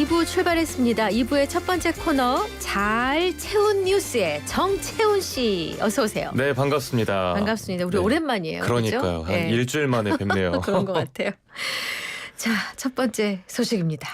2부 출발했습니다. 2부의 첫 번째 코너 잘 채운 뉴스의 정채운 씨 어서 오세요. 네, 반갑습니다. 반갑습니다. 우리 네. 오랜만이에요. 그러니까요. 그렇죠? 한 일주일 만에 뵙네요. 그런 것 같아요. 자, 첫 번째 소식입니다.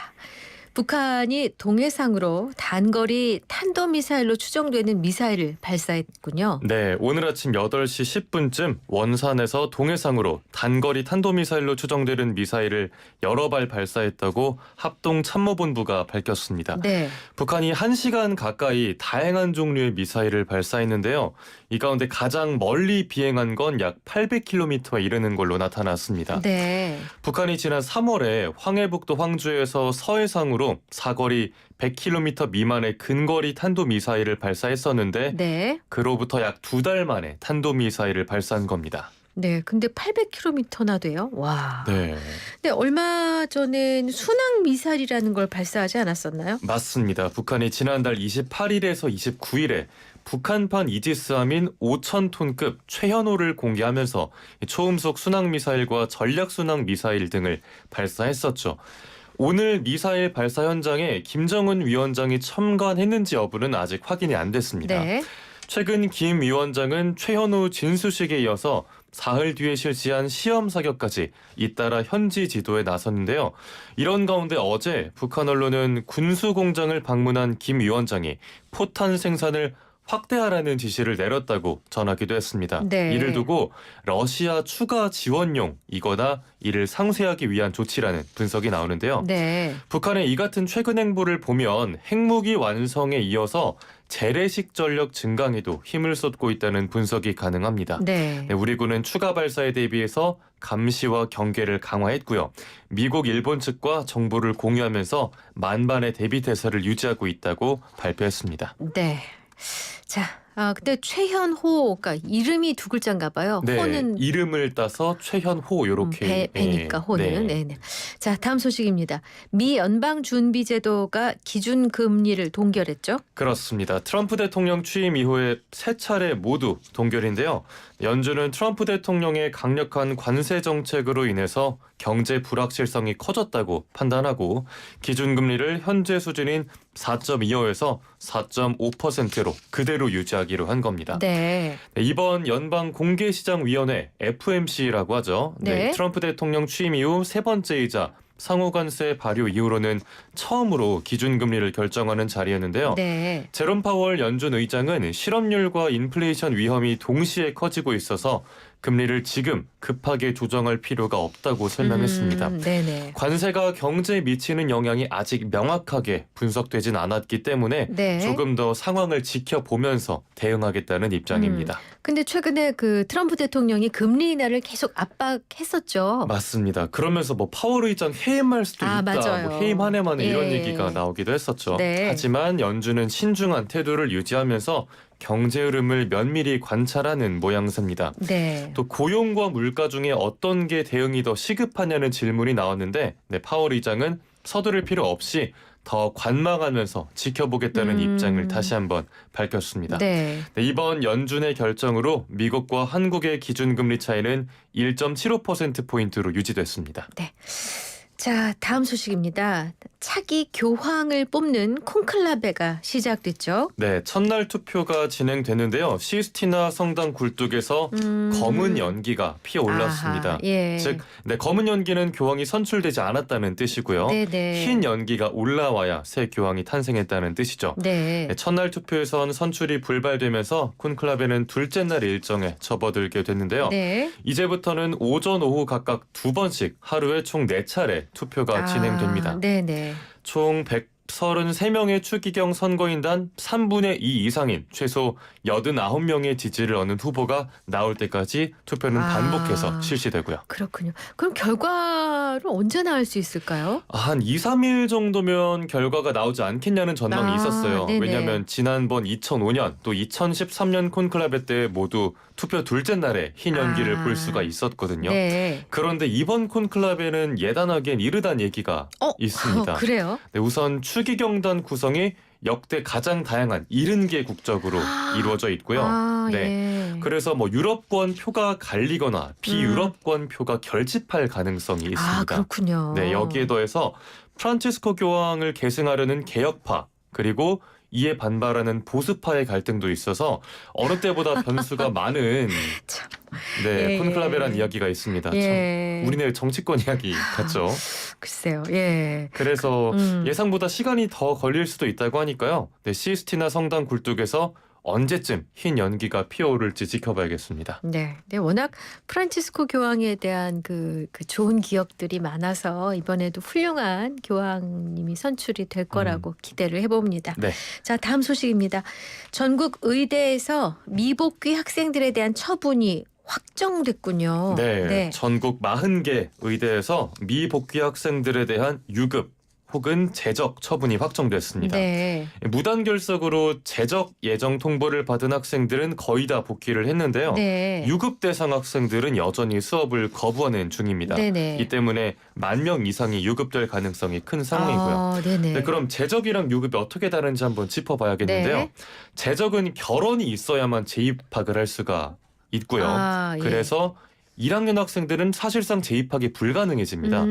북한이 동해상으로 단거리 탄도미사일로 추정되는 미사일을 발사했군요. 네, 오늘 아침 8시 10분쯤 원산에서 동해상으로 단거리 탄도미사일로 추정되는 미사일을 여러 발 발사했다고 합동참모본부가 밝혔습니다. 네. 북한이 1시간 가까이 다양한 종류의 미사일을 발사했는데요. 이 가운데 가장 멀리 비행한 건 약 800km에 이르는 걸로 나타났습니다. 네. 북한이 지난 3월에 황해북도 황주에서 서해상으로 사거리 100km 미만의 근거리 탄도미사일을 발사했었는데 네. 그로부터 약 2달 만에 탄도미사일을 발사한 겁니다. 네. 근데 800km나 돼요? 와. 네, 근데 얼마 전엔 순항 미사일이라는 걸 발사하지 않았었나요? 맞습니다. 북한이 지난달 28일에서 29일에 북한판 이지스함인 5,000톤급 최현호를 공개하면서 초음속 순항미사일과 전략순항미사일 등을 발사했었죠. 오늘 미사일 발사 현장에 김정은 위원장이 참관했는지 여부는 아직 확인이 안 됐습니다. 네. 최근 김 위원장은 최현우 진수식에 이어서 사흘 뒤에 실시한 시험 사격까지 잇따라 현지 지도에 나섰는데요. 이런 가운데 어제 북한 언론은 군수공장을 방문한 김 위원장이 포탄 생산을 확대하라는 지시를 내렸다고 전하기도 했습니다. 네. 이를 두고 러시아 추가 지원용 이거나 이를 상쇄하기 위한 조치라는 분석이 나오는데요. 네. 북한의 이 같은 최근 행보를 보면 핵무기 완성에 이어서 재래식 전력 증강에도 힘을 쏟고 있다는 분석이 가능합니다. 네. 네, 우리 군은 추가 발사에 대비해서 감시와 경계를 강화했고요. 미국, 일본 측과 정보를 공유하면서 만반의 대비 태세를 유지하고 있다고 발표했습니다. 네. 자, 근데 최현호, 그러니까 이름이 두 글자인가 봐요. 네, 호는 이름을 따서 최현호 이렇게 배니까 호는. 네. 네. 자, 다음 소식입니다. 미 연방준비제도가 기준금리를 동결했죠? 그렇습니다. 트럼프 대통령 취임 이후에 세 차례 모두 동결인데요. 연준은 트럼프 대통령의 강력한 관세 정책으로 인해서 경제 불확실성이 커졌다고 판단하고 기준금리를 현재 수준인 4.25에서 4.5%로 그대로 유지하기로 한 겁니다. 네. 네, 이번 연방공개시장위원회 FOMC라고 하죠. 네. 트럼프 대통령 취임 이후 세 번째이자 상호관세 발효 이후로는 처음으로 기준금리를 결정하는 자리였는데요. 네. 제롬 파월 연준 의장은 실업률과 인플레이션 위험이 동시에 커지고 있어서 금리를 지금 급하게 조정할 필요가 없다고 설명했습니다. 네네. 관세가 경제에 미치는 영향이 아직 명확하게 분석되진 않았기 때문에 네. 조금 더 상황을 지켜보면서 대응하겠다는 입장입니다. 근데 최근에 그 트럼프 대통령이 금리 인하를 계속 압박했었죠. 맞습니다. 그러면서 뭐 파월 의장 해임할 수도 있다. 맞아요. 뭐 해임 한 해 만에 이런 예. 얘기가 나오기도 했었죠. 네. 하지만 연준은 신중한 태도를 유지하면서 경제 흐름을 면밀히 관찰하는 모양새입니다. 네. 또 고용과 물가 중에 어떤 게 대응이 더 시급하냐는 질문이 나왔는데 파월 의장은 서두를 필요 없이 더 관망하면서 지켜보겠다는 입장을 다시 한번 밝혔습니다. 네. 네, 이번 연준의 결정으로 미국과 한국의 기준금리 차이는 1.75%포인트로 유지됐습니다. 네. 자, 다음 소식입니다. 차기 교황을 뽑는 콘클라베가 시작됐죠. 네, 첫날 투표가 진행되는데요. 시스티나 성당 굴뚝에서 검은 연기가 피어올랐습니다. 아하, 예. 즉, 검은 연기는 교황이 선출되지 않았다는 뜻이고요. 네네. 흰 연기가 올라와야 새 교황이 탄생했다는 뜻이죠. 네. 네, 첫날 투표에선 선출이 불발되면서 콘클라베는 둘째 날 일정에 접어들게 됐는데요. 네. 이제부터는 오전, 오후 각각 2번씩 하루에 총 4차례 투표가 진행됩니다. 네네. 총 133명의 추기경 선거인단 3분의 2 이상인 최소 89명의 지지를 얻는 후보가 나올 때까지 투표는 반복해서 실시되고요. 그렇군요. 그럼 결과를 언제 나올 수 있을까요? 한 2, 3일 정도면 결과가 나오지 않겠냐는 전망이 있었어요. 네네. 왜냐하면 지난번 2005년 또 2013년 콘클라베 때 모두 투표 둘째 날에 흰 연기를 볼 수가 있었거든요. 네. 그런데 이번 콘클라베는 예단하기엔 이르다는 얘기가 있습니다. 그래요? 네, 우선 추기경단 구성이 역대 가장 다양한 70개 국적으로 이루어져 있고요. 네. 예. 그래서 뭐 유럽권 표가 갈리거나 비유럽권 표가 결집할 가능성이 있습니다. 아, 그렇군요. 네, 여기에 더해서 프란치스코 교황을 계승하려는 개혁파 그리고 이에 반발하는 보수파의 갈등도 있어서 어느 때보다 변수가 많은 참. 네, 예. 콘클라베란 이야기가 있습니다. 예. 참 우리네 정치권 이야기 같죠. 글쎄요. 예. 그래서 음. 예상보다 시간이 더 걸릴 수도 있다고 하니까요. 네, 시스티나 성당 굴뚝에서 언제쯤 흰 연기가 피어오를지 지켜봐야겠습니다. 네. 네, 워낙 프란치스코 교황에 대한 그 좋은 기억들이 많아서 이번에도 훌륭한 교황님이 선출이 될 거라고 기대를 해봅니다. 네. 자, 다음 소식입니다. 전국 의대에서 미복귀 학생들에 대한 처분이 확정됐군요. 네, 전국 40개 의대에서 미복귀 학생들에 대한 유급 혹은 제적 처분이 확정됐습니다. 네. 무단 결석으로 제적 예정 통보를 받은 학생들은 거의 다 복귀를 했는데요. 네. 유급 대상 학생들은 여전히 수업을 거부하는 중입니다. 네네. 이 때문에 10,000명 이상이 유급될 가능성이 큰 상황이고요. 아, 네네. 네, 그럼 제적이랑 유급이 어떻게 다른지 한번 짚어봐야겠는데요. 네. 제적은 결혼이 있어야만 재입학을 할 수가 있고요. 아, 예. 그래서 1학년 학생들은 사실상 재입학이 불가능해집니다.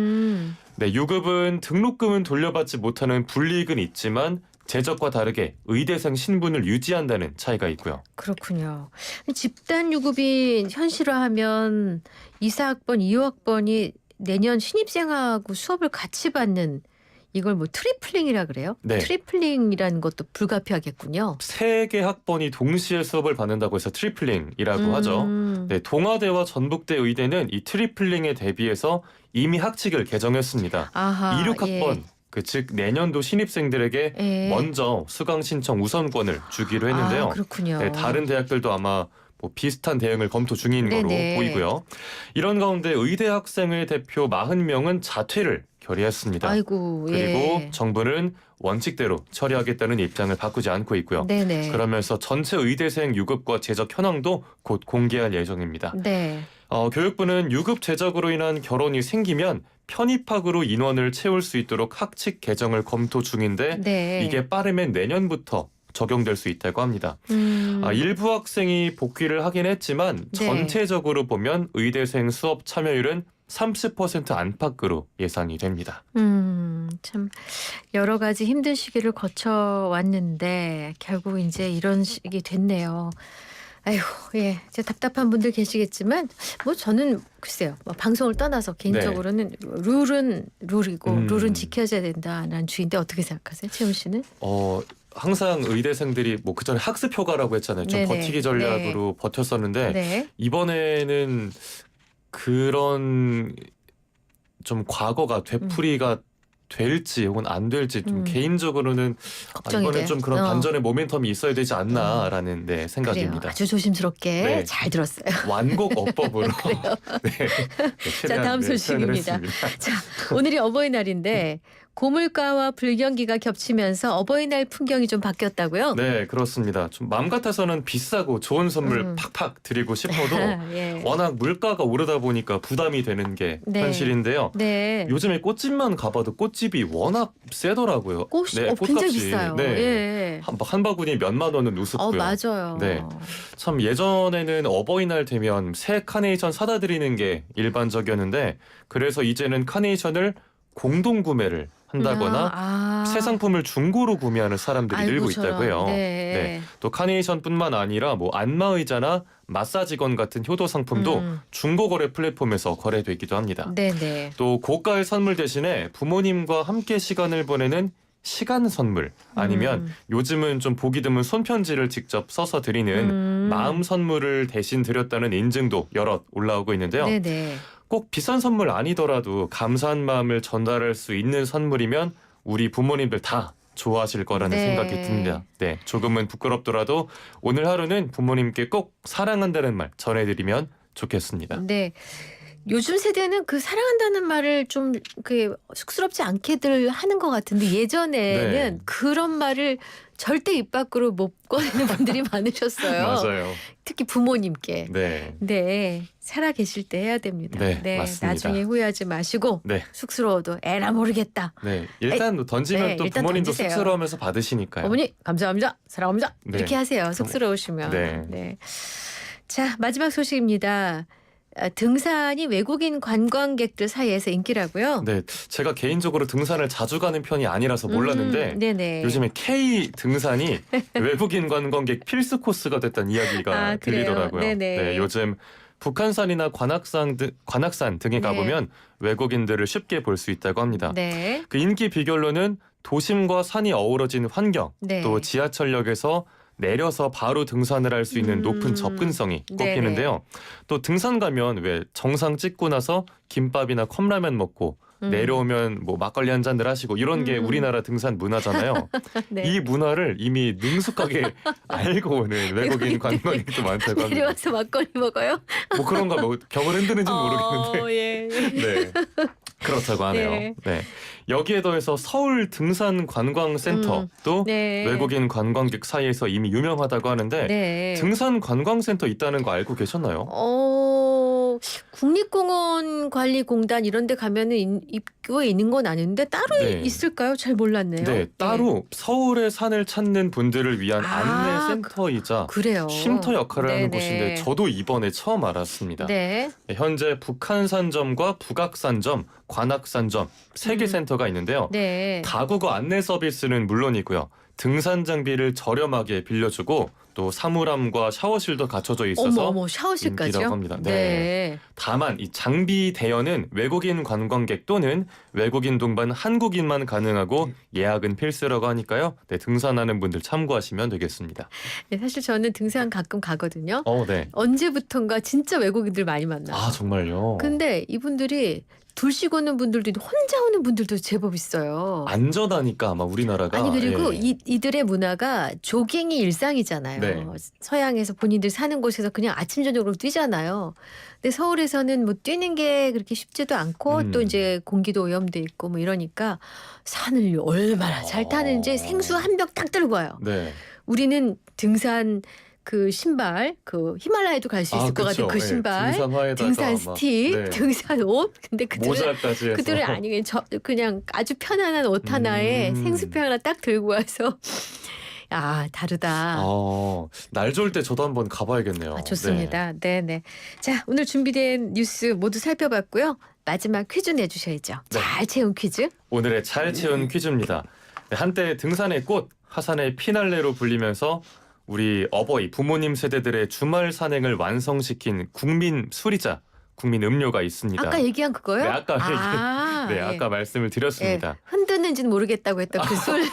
네, 유급은 등록금은 돌려받지 못하는 불이익은 있지만 제적과 다르게 의대생 신분을 유지한다는 차이가 있고요. 그렇군요. 집단 유급이 현실화하면 2사학번, 2호학번이 내년 신입생하고 수업을 같이 받는 이걸 뭐 트리플링이라 그래요? 네. 트리플링이라는 것도 불가피하겠군요. 3개 학번이 동시에 수업을 받는다고 해서 트리플링이라고 하죠. 네, 동아대와 전북대 의대는 이 트리플링에 대비해서 이미 학칙을 개정했습니다. 아하, 2, 6학번, 예. 즉 내년도 신입생들에게 예. 먼저 수강 신청 우선권을 주기로 했는데요. 아, 그렇군요. 네, 다른 대학들도 아마 뭐 비슷한 대응을 검토 중인 거로 네네. 보이고요. 이런 가운데 의대 학생회 대표 40명은 자퇴를 결의했습니다. 아이고, 그리고 예. 정부는 원칙대로 처리하겠다는 입장을 바꾸지 않고 있고요. 네네. 그러면서 전체 의대생 유급과 제적 현황도 곧 공개할 예정입니다. 네. 교육부는 유급 제적으로 인한 결혼이 생기면 편입학으로 인원을 채울 수 있도록 학칙 개정을 검토 중인데 네. 이게 빠르면 내년부터 적용될 수 있다고 합니다. 음. 일부 학생이 복귀를 하긴 했지만 네. 전체적으로 보면 의대생 수업 참여율은 30% 안팎으로 예상이 됩니다. 참 여러 가지 힘든 시기를 거쳐 왔는데 결국 이제 이런 시기 됐네요. 아이고, 예, 이제 답답한 분들 계시겠지만 뭐 저는 글쎄요, 뭐 방송을 떠나서 개인적으로는 룰은 룰이고 룰은 지켜져야 된다라는 주의인데 어떻게 생각하세요, 채훈 씨는? 항상 의대생들이 뭐 그전에 학습 효과라고 했잖아요. 좀 네네. 버티기 전략으로 버텼었는데 네. 이번에는 그런 좀 과거가 되풀이가 될지 혹은 안 될지 좀 개인적으로는 걱정이 이번에 돼요. 좀 그런 반전의 모멘텀이 있어야 되지 않나라는 그래요. 생각입니다. 아주 조심스럽게 네. 잘 들었어요. 완곡 어법으로 네, 자, 다음 소식입니다. 자, 오늘이 어버이날인데 고물가와 불경기가 겹치면서 어버이날 풍경이 좀 바뀌었다고요? 네, 그렇습니다. 좀 마음 같아서는 비싸고 좋은 선물 팍팍 드리고 싶어도 예. 워낙 물가가 오르다 보니까 부담이 되는 게 네. 현실인데요. 네. 요즘에 꽃집만 가봐도 꽃집이 워낙 세더라고요. 꽃이 굉장히 꽃값이. 비싸요. 네. 예. 한 바구니 몇만 원은 우습고요. 맞아요. 네. 참 예전에는 어버이날 되면 새 카네이션 사다 드리는 게 일반적이었는데 그래서 이제는 카네이션을 공동 구매를 한다거나 새 상품을 중고로 구매하는 사람들이 늘고 있다고 해요. 네. 또 카네이션뿐만 아니라 뭐 안마의자나 마사지건 같은 효도 상품도 중고 거래 플랫폼에서 거래되기도 합니다. 네네. 또 고가의 선물 대신에 부모님과 함께 시간을 보내는 시간 선물 아니면 요즘은 좀 보기 드문 손편지를 직접 써서 드리는 마음 선물을 대신 드렸다는 인증도 여럿 올라오고 있는데요. 네네. 꼭 비싼 선물 아니더라도 감사한 마음을 전달할 수 있는 선물이면 우리 부모님들 다 좋아하실 거라는 네. 생각이 듭니다. 네, 조금은 부끄럽더라도 오늘 하루는 부모님께 꼭 사랑한다는 말 전해드리면 좋겠습니다. 네. 요즘 세대는 그 사랑한다는 말을 좀 그 쑥스럽지 않게들 하는 것 같은데 예전에는 네. 그런 말을 절대 입 밖으로 못 꺼내는 분들이 많으셨어요. 맞아요. 특히 부모님께. 네. 네, 살아 계실 때 해야 됩니다. 네, 맞습니다. 나중에 후회하지 마시고 네. 쑥스러워도 에라 모르겠다. 네. 일단 던지면 네, 또 일단 부모님도 던지세요. 쑥스러워하면서 받으시니까요. 어머니 감사합니다. 사랑합니다. 네. 이렇게 하세요. 쑥스러우시면. 네. 자, 마지막 소식입니다. 등산이 외국인 관광객들 사이에서 인기라고요. 네. 제가 개인적으로 등산을 자주 가는 편이 아니라서 몰랐는데 네네. 요즘에 K 등산이 외국인 관광객 필수 코스가 됐다는 이야기가 그래요? 들리더라고요. 네네. 네, 요즘 북한산이나 관악산 등에 네. 가보면 외국인들을 쉽게 볼 수 있다고 합니다. 네. 그 인기 비결로는 도심과 산이 어우러진 환경, 네. 또 지하철역에서 내려서 바로 등산을 할 수 있는 높은 접근성이 꼽히는데요. 또 등산 가면 왜 정상 찍고 나서 김밥이나 컵라면 먹고 내려오면 뭐 막걸리 한 잔들 하시고 이런 게 우리나라 등산 문화잖아요. 네. 이 문화를 이미 능숙하게 알고 오는 외국인 관광객도 많다고 합니다. 내려와서 막걸리 먹어요? 뭐 그런가 뭐 벽을 흔드는지 는 모르겠는데. 예. 네. 그렇다고 하네요. 네. 네. 여기에 더해서 서울 등산 관광센터도 네. 외국인 관광객 사이에서 이미 유명하다고 하는데 네. 등산 관광센터 있다는 거 알고 계셨나요? 국립공원관리공단 이런 데 가면은 입구에 있는 건 아는데 따로 네. 있을까요? 잘 몰랐네요. 네, 따로 서울의 산을 찾는 분들을 위한 안내센터이자 그래요. 쉼터 역할을 하는 네네. 곳인데 저도 이번에 처음 알았습니다. 네. 현재 북한산점과 북악산점, 관악산점 3개 센터가 있는데요. 네. 다국어 안내 서비스는 물론이고요. 등산 장비를 저렴하게 빌려주고 또 사물함과 샤워실도 갖춰져 있어서 어머 샤워실까지요? 인기라고 합니다. 네. 다만 이 장비 대여는 외국인 관광객 또는 외국인 동반 한국인만 가능하고 예약은 필수라고 하니까요. 네, 등산하는 분들 참고하시면 되겠습니다. 네, 사실 저는 등산 가끔 가거든요. 네. 언제부턴가 진짜 외국인들 많이 만나요. 아, 정말요? 근데 이분들이 둘씩 오는 분들도 있고 혼자 오는 분들도 제법 있어요. 안전하니까 아마 우리나라가. 아니 그리고 예. 이들의 문화가 조깅이 일상이잖아요. 네. 서양에서 본인들 사는 곳에서 그냥 아침 저녁으로 뛰잖아요. 근데 서울에서는 뭐 뛰는 게 그렇게 쉽지도 않고 또 이제 공기도 오염돼 있고 뭐 이러니까 산을 얼마나 잘 타는지 생수 한 벽 딱 들고 와요. 네. 우리는 등산 그 신발, 그 히말라야도 갈 수 있을 것 같은 그 신발, 등산 스틱, 등산 옷. 근데 모자까지 해서. 그들은 아니 그냥 아주 편안한 옷 하나에 생수병 하나 딱 들고 와서 다르다. 날 좋을 때 저도 한번 가봐야겠네요. 좋습니다. 네네. 자, 오늘 준비된 뉴스 모두 살펴봤고요. 마지막 퀴즈 내주셔야죠. 네. 잘 채운 퀴즈. 오늘의 잘 채운 퀴즈입니다. 네, 한때 등산의 꽃, 하산의 피날레로 불리면서 우리 어버이 부모님 세대들의 주말 산행을 완성시킨 국민 술이자 국민 음료가 있습니다. 아까 얘기한 그거요? 네, 아까 말씀을 드렸습니다. 흔드는지는 모르겠다고 했던 그 술.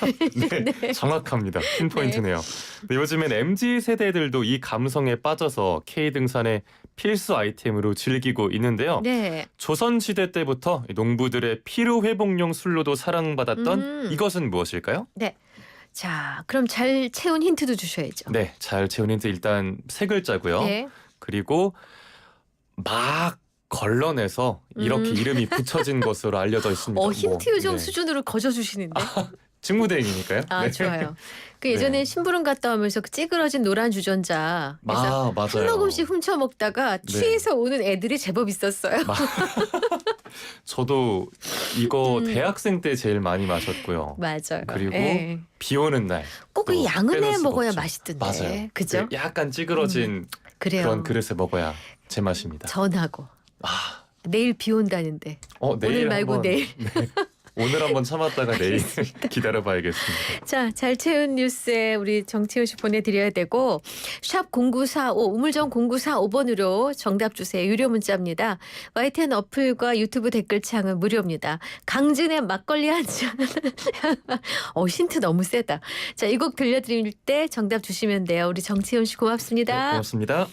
네, 정확합니다. 핀포인트네요. 네, 요즘엔 MZ 세대들도 이 감성에 빠져서 K 등산의 필수 아이템으로 즐기고 있는데요. 네. 조선시대 때부터 농부들의 피로 회복용 술로도 사랑받았던 이것은 무엇일까요? 네. 자, 그럼 잘 채운 힌트도 주셔야죠. 네, 잘 채운 힌트 일단 3글자고요. 네. 그리고 막 걸러내서 이렇게 이름이 붙여진 것으로 알려져 있습니다. 힌트 요정 수준으로 거저주시는데. 직무대행이니까요. 네. 좋아요. 그 예전에 심부름 갔다 오면서 그 찌그러진 노란 주전자 그래서 맞아요. 한 모금씩 훔쳐 먹다가 취해서 오는 애들이 제법 있었어요. 저도 이거 대학생 때 제일 많이 마셨고요. 맞아요. 그리고 예. 비 오는 날. 꼭 그 양은에 빼놓을 수가 먹어야 없죠. 맛있던데. 맞아요. 그죠? 약간 찌그러진 그래요. 그런 그릇에 먹어야 제맛입니다. 전하고. 내일 비 온다는데. 내일 오늘 말고 한번, 내일. 네. 오늘 한번 참았다가 내일 기다려봐야겠습니다. 자, 잘 채운 뉴스에 우리 정채훈 씨 보내드려야 되고 샵 0945 우물정 0945번으로 정답 주세요. 유료 문자입니다. YTN 어플과 유튜브 댓글창은 무료입니다. 강진의 막걸리 한 잔. 힌트 너무 세다. 자, 이 곡 들려드릴 때 정답 주시면 돼요. 우리 정채훈 씨 고맙습니다. 네, 고맙습니다.